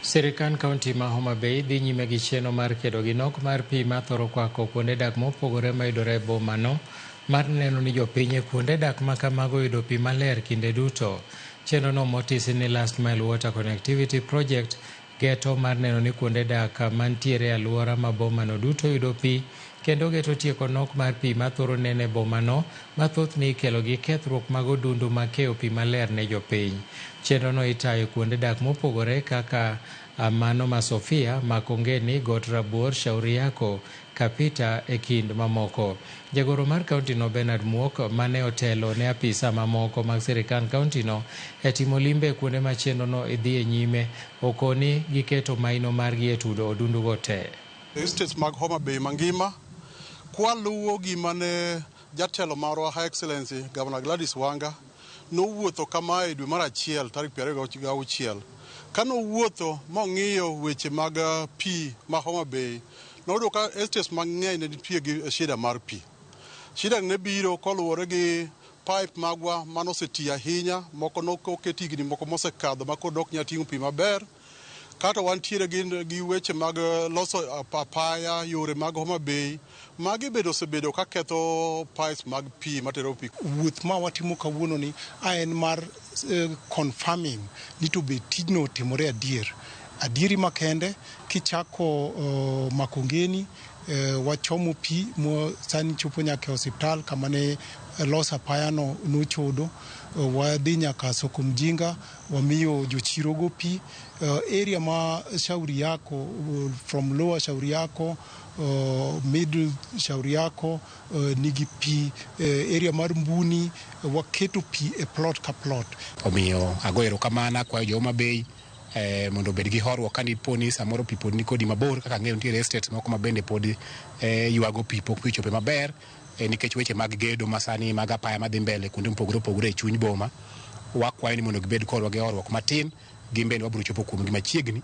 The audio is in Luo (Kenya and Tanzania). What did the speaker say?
Sirikal kaunti ma Homa Bay dhi nyime gi chenro mar kedo gi nok mar pi ma thoro kwako kuonde dak mopogore ma yudore e bomano mar neno ni jopiny e kuonde dak ma kamago yudo pi maler kinde duto. Chenrono motisi ni Last Mile Water Connectivity Project geto mar neno ni kuonde dak mantiere e alwora ma bomano duto yudo pi, kendo geto tieko nok mar pi ma thoro nene bomano ma thothne ikelo gi kethruok mag odundu ma keyo pi maler ne jopiny. Chenrono itayo kuonde dak mopogore kaka mano ma Sofia, Makongeni, Got Rabuor, Shauri Yako, Kapita e kind mamoko. Jagoro mar kauntino Bernard Muok mane otelo ne apisa mamoko mag sirikal kauntino e timo limbe e kuonde ma chenrono idhi e nyime okoni giketo maino margi e tudo odundugo te. Estates mag Homa Bay mangima kwaluwo gima ne jatelo marwa Her Excellency Governor Gladys Wanga nowuotho kama e dwe mar achiel tarik 26 kanowuotho mong'iyo weche mag pi ma Homa Bay noyudo ka estates mang'eny ne nitie gi shida mar pi. Shida ne biro koluwore gi pipe magwa manoseti ahinya, moko noketi higni moko mosekadho ma kod ok nyal ting'o pi maber, kata wantiere gi weche mag loso apaya yore mag Homa Bay magi osebedo ka ketho pipes mag pi matero pi. Wuoth ma watimo kawuono ni en mar confirming ni to be tijno timore adieri makende. Kichako Makongeni wachomo pi mo sani chopo nyaka hospital kama ne loso apaya no nochodo. Wadhi nyaka Soko Mjinga wamiyo jochirogo pi. Area ma Shauri Yako, from lower Shauri Yako, middle Shauri Yako, nigi pi. Area mar Mbuni waketo pi e plot ka plot. Omiyo ago erokamano kwayo jo Homa Bay mondo bed gi horuok ka poni samoro pi pod ni kodi mabor, kaka ng'eyo nitie estate moko ma bende pod ywago pi pok pi chope maber nikech weche mag gedo masani mag apaya madhi mbele kuonde mopogore opogore e chuny boma. Wakwayo ni mondo gibed korwa gi horuok matin, gin bende wabiro chopo kuomgi machiegni.